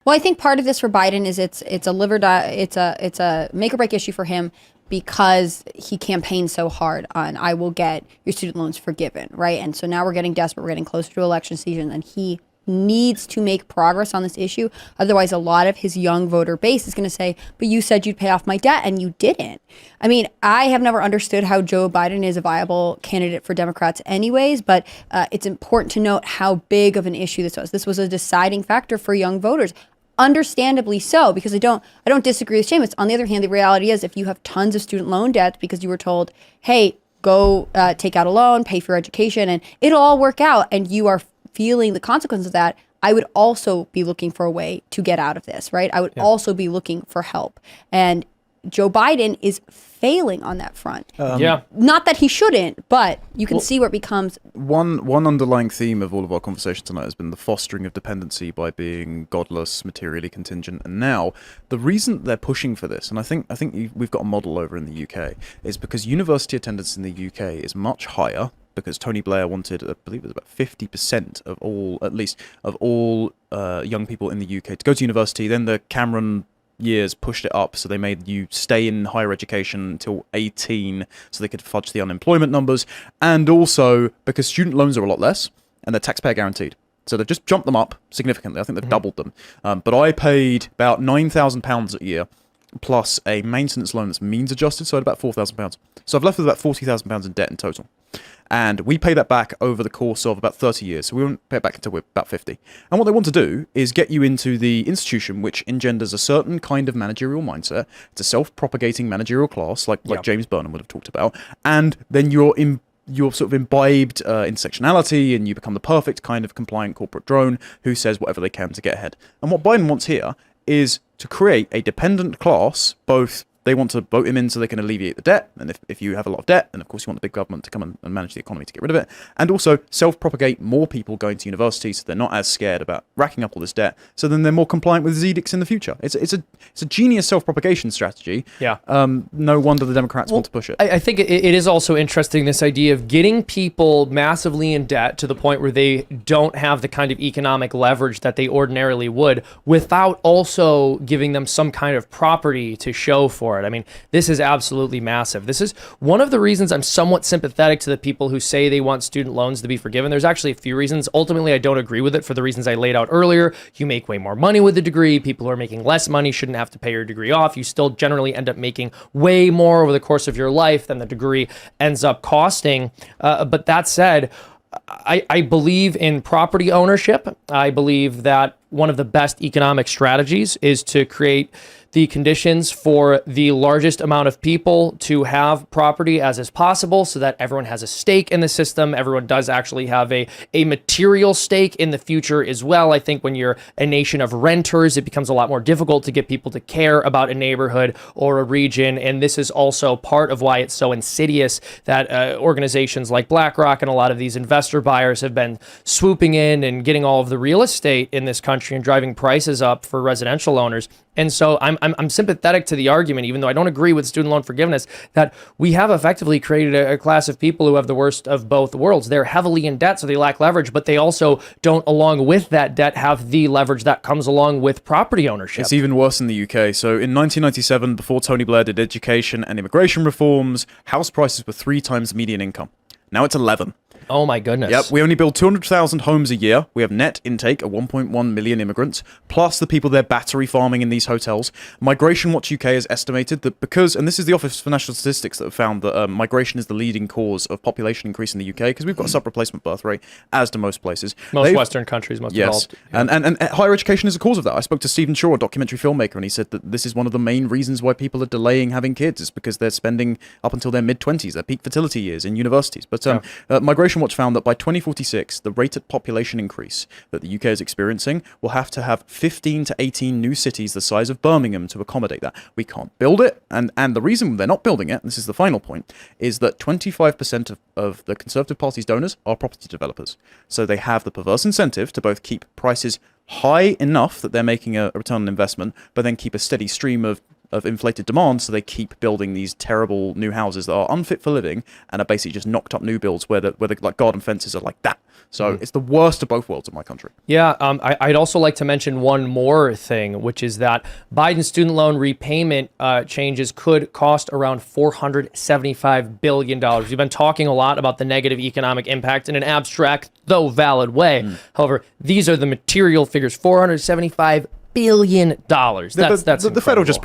Well, I think part of this for Biden is it's a it's a make or break issue for him because he campaigned so hard on I will get your student loans forgiven, right? And so now we're getting desperate, we're getting closer to election season, and he needs to make progress on this issue. Otherwise, a lot of his young voter base is going to say, but you said you'd pay off my debt and you didn't. I mean, I have never understood how Joe Biden is a viable candidate for Democrats anyways, but it's important to note how big of an issue this was. This was a deciding factor for young voters. Understandably so, because I don't disagree with Seamus. On the other hand, the reality is if you have tons of student loan debt because you were told, hey, go take out a loan, pay for your education, and it'll all work out, and you are feeling the consequences of that, I would also be looking for a way to get out of this, right? I would also be looking for help. And Joe Biden is failing on that front. Not that he shouldn't, but you can see where it becomes. One underlying theme of all of our conversation tonight has been the fostering of dependency by being godless, materially contingent. And now the reason they're pushing for this, and I think we've got a model over in the UK, is because university attendance in the UK is much higher. Because Tony Blair wanted, I believe it was about 50% of all, at least, of all young people in the UK to go to university. Then the Cameron years pushed it up, so they made you stay in higher education until 18 so they could fudge the unemployment numbers. And also because student loans are a lot less and they're taxpayer guaranteed. So they've just jumped them up significantly. I think they've doubled them. But I paid about £9,000 a year plus a maintenance loan that's means adjusted, so I had about £4,000. So I've left with about £40,000 in debt in total. And we pay that back over the course of about 30 years. So we won't pay it back until we're about 50. And what they want to do is get you into the institution which engenders a certain kind of managerial mindset. It's a self-propagating managerial class, like James Burnham would have talked about. And then you're sort of imbibed intersectionality, and you become the perfect kind of compliant corporate drone who says whatever they can to get ahead. And what Biden wants here is to create a dependent class. Both they want to vote him in so they can alleviate the debt, and if you have a lot of debt, then of course you want the big government to come and manage the economy to get rid of it, and also self-propagate more people going to university so they're not as scared about racking up all this debt, so then they're more compliant with his edicts in the future. It's a genius self-propagation strategy. No wonder the Democrats want to push it. I think it is also interesting, this idea of getting people massively in debt to the point where they don't have the kind of economic leverage that they ordinarily would, without also giving them some kind of property to show for it. I mean, this is absolutely massive. This is one of the reasons I'm somewhat sympathetic to the people who say they want student loans to be forgiven. There's actually a few reasons. Ultimately, I don't agree with it for the reasons I laid out earlier. You make way more money with a degree. People who are making less money shouldn't have to pay your degree off. You still generally end up making way more over the course of your life than the degree ends up costing. But that said, I believe in property ownership. I believe that one of the best economic strategies is to create the conditions for the largest amount of people to have property as is possible, so that everyone has a stake in the system. Everyone does actually have a material stake in the future as well. I think when you're a nation of renters, it becomes a lot more difficult to get people to care about a neighborhood or a region. And this is also part of why it's so insidious that organizations like BlackRock and a lot of these investor buyers have been swooping in and getting all of the real estate in this country and driving prices up for residential owners. And so I'm sympathetic to the argument, even though I don't agree with student loan forgiveness, that we have effectively created a class of people who have the worst of both worlds. They're heavily in debt, so they lack leverage, but they also don't, along with that debt, have the leverage that comes along with property ownership. It's even worse in the UK. So in 1997, before Tony Blair did education and immigration reforms, house prices were 3 times the median income. Now it's 11. Oh my goodness. Yep, we only build 200,000 homes a year. We have net intake of 1.1 million immigrants, plus the people they're battery farming in these hotels. Migration Watch UK has estimated that because, and this is the Office for National Statistics that have found that migration is the leading cause of population increase in the UK, because we've got a sub-replacement birth rate, as do most places. Most Western countries, most developed. And higher education is a cause of that. I spoke to Stephen Shaw, a documentary filmmaker, and he said that this is one of the main reasons why people are delaying having kids, is because they're spending up until their mid-20s, their peak fertility years in universities. But Migration Watch found that by 2046, the rate of population increase that the UK is experiencing will have to have 15 to 18 new cities the size of Birmingham to accommodate that. We can't build it, and the reason they're not building it, and this is the final point, is that 25% of the Conservative Party's donors are property developers. So they have the perverse incentive to both keep prices high enough that they're making a return on investment, but then keep a steady stream of of inflated demand, so they keep building these terrible new houses that are unfit for living and are basically just knocked up new builds where the like garden fences are like that. So it's the worst of both worlds in my country. Yeah, I'd also like to mention one more thing, which is that Biden's student loan repayment changes could cost around $475 billion. We've been talking a lot about the negative economic impact in an abstract, though valid way. However, these are the material figures, $475 billion. That's the Fed will just incredible. print